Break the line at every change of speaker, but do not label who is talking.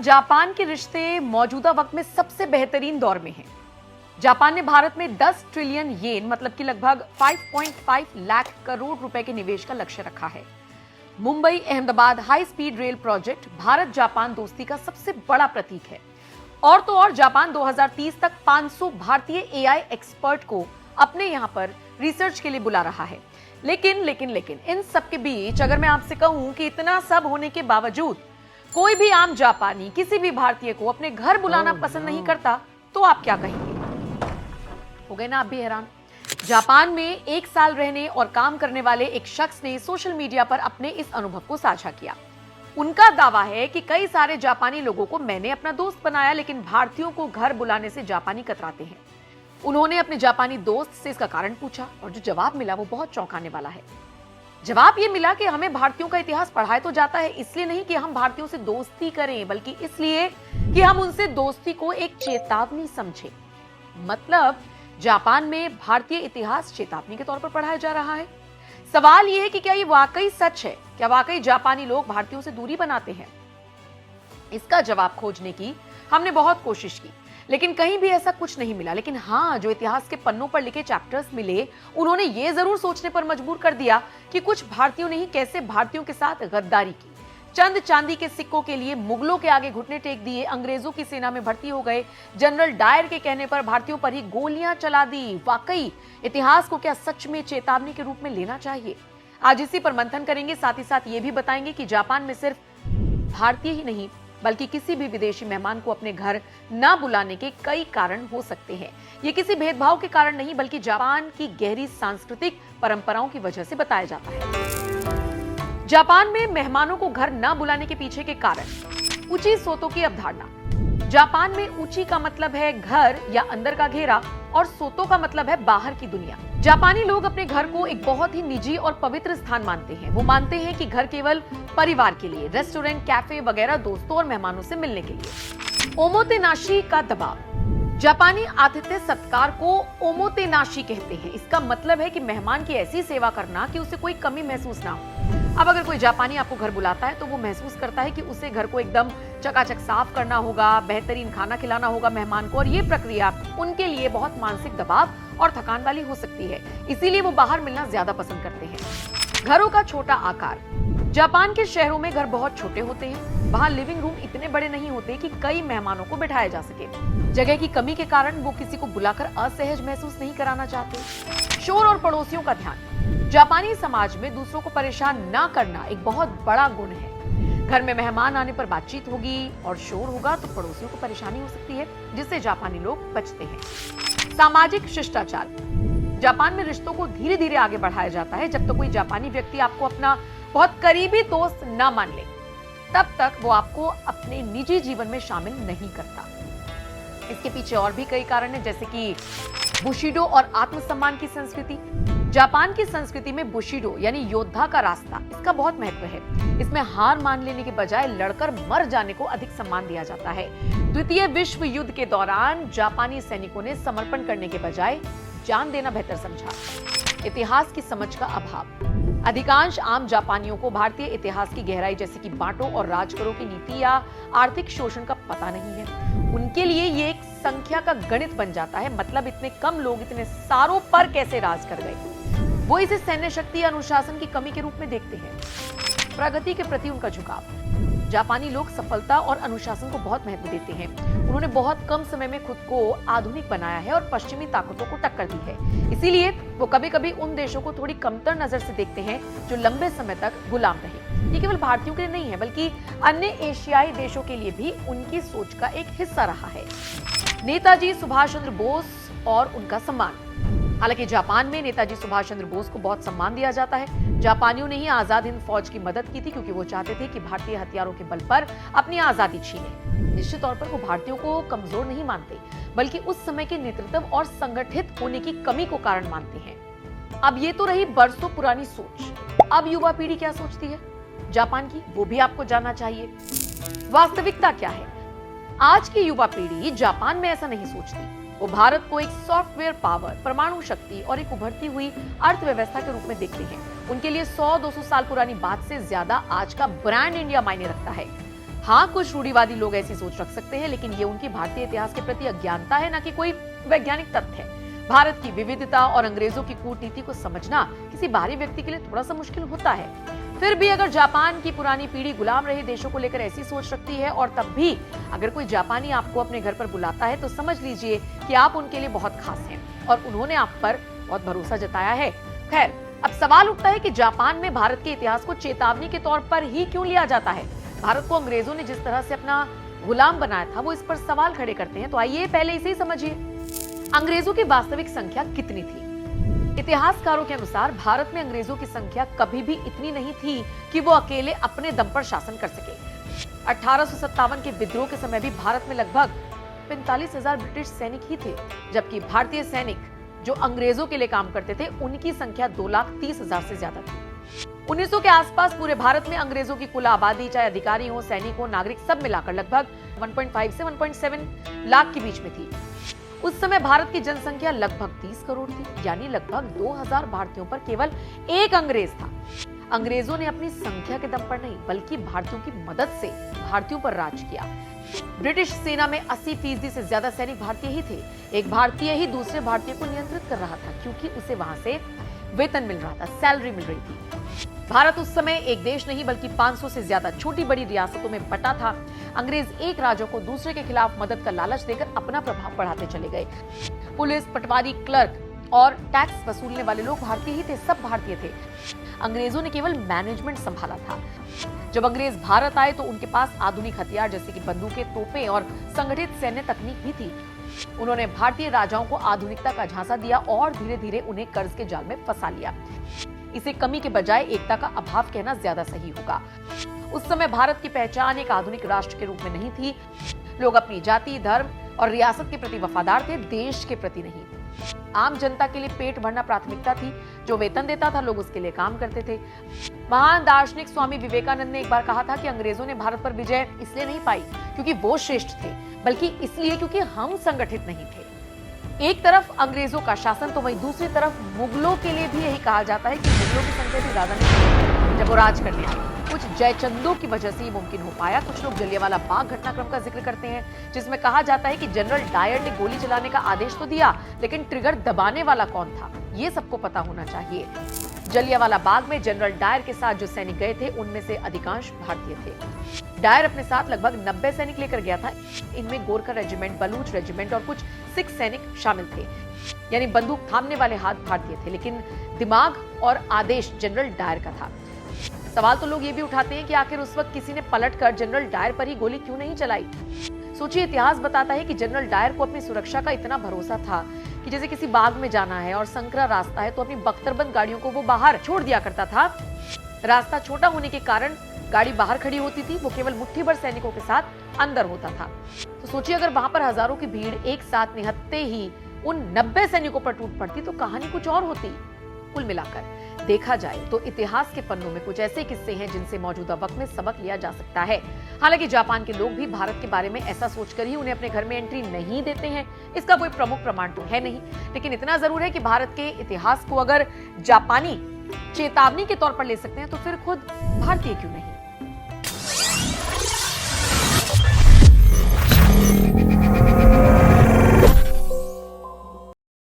Japan के रिश्ते मौजूदा वक्त में सबसे बेहतरीन दौर में हैं। जापान ने भारत में 10 ट्रिलियन येन मतलब कि लगभग 5.5 लाख करोड़ रुपए के निवेश का लक्ष्य रखा है। Mumbai Ahmedabad high speed rail project Bharat Japan दोस्ती का सबसे बड़ा प्रतीक है। और तो और जापान 2030 तक 500 भारतीय एआई एक्सपर्ट को अपने यहां पर रिसर्च के लिए बुला रहा है। लेकिन इन सब के बीच अगर मैं आपसे कहूं कि इतना सब होने के बावजूद कोई भी आम जापानी किसी भी भारतीय को अपने घर बुलाना पसंद नहीं करता, तो आप क्या कहेंगे? हो गए ना आप भी हैरान। जापान में 1 साल रहने और काम करने वाले एक शख्स ने सोशल मीडिया पर अपने इस अनुभव को साझा किया। उनका दावा है कि कई सारे जापानी लोगों को मैंने अपना दोस्त बनाया, लेकिन भारतीयों को घर बुलाने से जापानी कतराते हैं। उन्होंने अपने जापानी दोस्त से इसका कारण पूछा और जो जवाब मिला वो बहुत चौंकाने वाला है। जवाब ये मिला कि हमें भारतीयों का इतिहास पढ़ाया तो जाता है, इसलिए नहीं कि हम भारतीयों से दोस्ती करें, बल्कि इसलिए कि हम उनसे दोस्ती को एक चेतावनी समझें। मतलब जापान में भारतीय इतिहास चेतावनी के तौर पर पढ़ाया जा रहा है। सवाल यह है कि क्या ये वाकई सच है? क्या वाकई जापानी लोग भारतीयों से दूरी बनाते हैं? इसका जवाब खोजने की हमने बहुत कोशिश की, लेकिन कहीं भी ऐसा कुछ नहीं मिला। लेकिन हाँ, जो इतिहास के पन्नों पर लिखे चैप्टर्स मिले, उन्होंने ये जरूर सोचने पर मजबूर कर दिया कि कुछ भारतीयों ने ही कैसे भारतीयों के साथ गद्दारी की, चंद चांदी के सिक्कों के लिए मुगलों के आगे घुटने टेक दिए, अंग्रेजों की सेना में भर्ती हो गए, जनरल डायर के कहने पर भारतीयों पर ही गोलियां चला दी। वाकई इतिहास को क्या सच में चेतावनी के रूप में लेना चाहिए? आज इसी पर मंथन करेंगे। साथ ही साथ ये भी बताएंगे कि जापान में सिर्फ भारतीय ही नहीं बल्कि किसी भी विदेशी मेहमान को अपने घर न बुलाने के कई कारण हो सकते हैं। ये किसी भेदभाव के कारण नहीं बल्कि जापान की गहरी सांस्कृतिक परंपराओं की वजह से बताया जाता है। जापान में मेहमानों को घर न बुलाने के पीछे के कारण ऊंची सोतो की अवधारणा। जापान में ऊंची का मतलब है घर या अंदर का घेरा और सोतो का मतलब है बाहर की दुनिया। जापानी लोग अपने घर को एक बहुत ही निजी और पवित्र स्थान मानते हैं। वो मानते हैं कि घर केवल परिवार के लिए, रेस्टोरेंट, कैफे वगैरह दोस्तों और मेहमानों से मिलने के लिए। ओमोतेनाशी का दबाव। जापानी आतिथ्य सत्कार को ओमोतेनाशी कहते हैं। इसका मतलब है कि मेहमान की ऐसी सेवा करना कि उसे कोई कमी महसूस ना हो। अब अगर कोई जापानी आपको घर बुलाता है तो वो महसूस करता है कि उसे घर को एकदम चकाचक साफ करना होगा, बेहतरीन खाना खिलाना होगा मेहमान को, और ये प्रक्रिया उनके लिए बहुत मानसिक दबाव और थकान वाली हो सकती है। इसीलिए वो बाहर मिलना ज्यादा पसंद करते हैं। घरों का छोटा आकार। जापान के शहरों में घर बहुत छोटे होते हैं। वहां लिविंग रूम इतने बड़े नहीं होते कि कई मेहमानों को बिठाया जा सके। जगह की कमी के कारण वो किसी को बुलाकर असहज महसूस नहीं कराना चाहते। शोर और पड़ोसियों का ध्यान। जापानी समाज में दूसरों को परेशान ना करना एक बहुत बड़ा गुण है। घर में मेहमान आने पर बातचीत होगी और शोर होगा तो पड़ोसियों को परेशानी हो सकती है, जिससे जापानी लोग बचते हैं। सामाजिक शिष्टाचार। जापान में रिश्तों को धीरे धीरे आगे बढ़ाया जाता है। जब तक कोई जापानी व्यक्ति आपको अपना बहुत करीबी दोस्त ना मान ले, तब तक वो आपको अपने निजी जीवन में शामिल नहीं करता। इसके पीछे और भी कई कारण हैं, जैसे कि बुशिडो और आत्मसम्मान की संस्कृति। जापान की संस्कृति में बुशिडो यानी योद्धा का रास्ता, इसका बहुत महत्व है। इसमें हार मान लेने के बजाय लड़कर मर जाने को अधिक सम्मान दिया जाता है। द्वितीय विश्व युद्ध के दौरान जापानी सैनिकों ने समर्पण करने के बजाय जान देना बेहतर समझा। इतिहास की समझ का अभाव। अधिकांश आम जापानियों को भारतीय इतिहास की गहराई जैसे कि बांटो और राज करो की नीति या आर्थिक शोषण का पता नहीं है। उनके लिए ये एक संख्या का गणित बन जाता है। मतलब इतने कम लोग इतने सारों पर कैसे राज कर गए। वो इसे सैन्य शक्ति या अनुशासन की कमी के रूप में देखते हैं। प्रगति के प्रति उनका झुकाव। जापानी लोग सफलता और अनुशासन को बहुत महत्व देते हैं। उन्होंने बहुत कम समय में खुद को आधुनिक बनाया है और पश्चिमी ताकतों को टक्कर दी है। इसीलिए वो कभी कभी उन देशों को थोड़ी कमतर नजर से देखते हैं जो लंबे समय तक गुलाम रहे। ये केवल भारतीयों के लिए नहीं है बल्कि अन्य एशियाई देशों के लिए भी उनकी सोच का एक हिस्सा रहा है। नेताजी सुभाष चंद्र बोस और उनका सम्मान। हालांकि जापान में नेताजी सुभाष चंद्र बोस को बहुत सम्मान दिया जाता है। जापानियों ने ही आजाद हिंद फौज की मदद की थी क्योंकि वो चाहते थे कि भारतीय हथियारों के बल पर अपनी आजादी छीने। निश्चित तौर पर वो भारतीयों को कमजोर नहीं मानते बल्कि उस समय के नेतृत्व और संगठित होने की कमी को कारण मानते हैं। अब ये तो रही बरसों पुरानी सोच। अब युवा पीढ़ी क्या सोचती है जापान की, वो भी आपको जानना चाहिए। वास्तविकता क्या है? आज की युवा पीढ़ी जापान में ऐसा नहीं सोचती। वो भारत को एक सॉफ्टवेयर पावर, परमाणु शक्ति और एक उभरती हुई अर्थव्यवस्था के रूप में देखते हैं। उनके लिए 100-200 साल पुरानी बात से ज्यादा आज का ब्रांड इंडिया मायने रखता है। हाँ, कुछ रूढ़िवादी लोग ऐसी सोच रख सकते हैं, लेकिन ये उनकी भारतीय इतिहास के प्रति अज्ञानता है, ना कि कोई वैज्ञानिक तथ्य है। भारत की विविधता और अंग्रेजों की कूटनीति को समझना किसी बाहरी व्यक्ति के लिए थोड़ा सा मुश्किल होता है। फिर भी अगर जापान की पुरानी पीढ़ी गुलाम रहे देशों को लेकर ऐसी सोच रखती है, और तब भी अगर कोई जापानी आपको अपने घर पर बुलाता है, तो समझ लीजिए कि आप उनके लिए बहुत खास हैं और उन्होंने आप पर बहुत भरोसा जताया है। खैर, अब सवाल उठता है कि जापान में भारत के इतिहास को चेतावनी के तौर पर ही क्यों लिया जाता है। भारत को अंग्रेजों ने जिस तरह से अपना गुलाम बनाया था, वो इस पर सवाल खड़े करते हैं। तो आइए पहले इसे ही समझिए। अंग्रेजों की वास्तविक संख्या कितनी थी? इतिहासकारों के अनुसार भारत में अंग्रेजों की संख्या कभी भी इतनी नहीं थी कि वो अकेले अपने दम पर शासन कर सके। 1857 के विद्रोह के समय भी भारत में लगभग 45,000 ब्रिटिश सैनिक ही थे, जबकि भारतीय सैनिक जो अंग्रेजों के लिए काम करते थे, उनकी संख्या 2,30,000 से ज्यादा थी। 1900 के आसपास पूरे भारत में अंग्रेजों की कुल आबादी, चाहे अधिकारी हो, सैनिक हो, नागरिक, सब मिलाकर लगभग 1.5 से 1.7 लाख के बीच में थी। उस समय भारत की जनसंख्या लगभग 30 करोड़ थी, यानी लगभग 2000 भारतीयों पर केवल एक अंग्रेज था। अंग्रेजों ने अपनी संख्या के दम पर नहीं, बल्कि भारतीयों की मदद से भारतीयों पर राज किया। ब्रिटिश सेना में 80% से ज्यादा सैनिक भारतीय ही थे। एक भारतीय ही दूसरे भारतीय को नियंत्रित कर रहा था, क्योंकि उसे वहां से वेतन मिल रहा था, सैलरी मिल रही थी। भारत उस समय एक देश नहीं, बल्कि 500 से ज्यादा छोटी बड़ी रियासतों में बटा था। अंग्रेज एक राजा को दूसरे के खिलाफ मदद का लालच देकर अपना प्रभाव बढ़ाते चले गए। पुलिस, पटवारी, क्लर्क और टैक्स वसूलने वाले लोग भारतीय ही थे, सब भारतीय थे। अंग्रेजों ने केवल मैनेजमेंट संभाला था। जब अंग्रेज भारत आए तो उनके पास आधुनिक हथियार जैसे कि बंदूकें, तोपें और संगठित सैन्य तकनीक भी थी। उन्होंने भारतीय राजाओं को आधुनिकता का झांसा दिया और धीरे धीरे उन्हें कर्ज के जाल में फंसा लिया। इसे कमी के बजाय एकता का अभाव कहना ज्यादा सही होगा। उस समय भारत की पहचान एक आधुनिक राष्ट्र के रूप में नहीं थी। लोग अपनी जाति, धर्म और रियासत के प्रति वफादार थे, देश के प्रति नहीं। आम जनता के लिए पेट भरना प्राथमिकता थी। जो वेतन देता था, लोग उसके लिए काम करते थे। महान दार्शनिक स्वामी विवेकानंद ने एक बार कहा था कि अंग्रेजों ने भारत पर विजय इसलिए नहीं पाई क्योंकि वो श्रेष्ठ थे, बल्कि इसलिए क्योंकि हम संगठित नहीं थे। एक तरफ अंग्रेजों का शासन, तो वहीं दूसरी तरफ मुगलों के लिए भी यही कहा जाता है कि मुगलों की संख्या भी ज्यादा नहीं जब वो राज करने आए। कुछ जयचंदों की वजह से ये मुमकिन हो पाया। कुछ लोग जलियांवाला बाग घटनाक्रम का जिक्र करते हैं, जिसमें कहा जाता है कि जनरल डायर ने गोली चलाने का आदेश तो दिया, लेकिन ट्रिगर दबाने वाला कौन था, ये सबको पता होना चाहिए। जलियांवाला बाग में जनरल डायर के साथ जो सैनिक गए थे, उनमें से अधिकांश भारतीय थे। डायर अपने साथ लगभग 90 सैनिक लेकर गया था। इनमें गोरखा रेजिमेंट, बलूच रेजिमेंट और कुछ सिख सैनिक शामिल थे। यानी बंदूक थामने वाले हाथ भारतीय थे, लेकिन दिमाग और आदेश जनरल डायर का था। सवाल तो लोग ये भी उठाते हैं कि आखिर उस वक्त किसी ने पलटकर जनरल डायर पर ही गोली क्यों नहीं चलाई। सोचिए, इतिहास बताता है कि जनरल डायर को अपनी सुरक्षा का इतना भरोसा था कि जैसे किसी बाग में जाना है और संकरा रास्ता है, तो अपनी बख्तरबंद गाड़ियों को वो बाहर छोड़ दिया करता था। रास्ता छोटा होने के कारण गाड़ी बाहर खड़ी होती थी, वो केवल मुट्ठी भर सैनिकों के साथ अंदर होता था। तो सोचिए, अगर वहां पर हजारों की भीड़ एक साथ निहत्ते ही उन 90 सैनिकों पर टूट पड़ती, तो कहानी कुछ और होती। कुल मिलाकर देखा जाए तो इतिहास के पन्नों में कुछ ऐसे किस्से हैं जिनसे मौजूदा वक्त में सबक लिया जा सकता है। हालांकि जापान के लोग भी भारत के बारे में ऐसा सोचकर ही उन्हें अपने घर में एंट्री नहीं देते हैं, इसका कोई प्रमुख प्रमाण तो है नहीं। लेकिन इतना जरूर है कि भारत के इतिहास को अगर जापानी चेतावनी के तौर पर ले सकते हैं, तो फिर खुद भारतीय क्यों नहीं।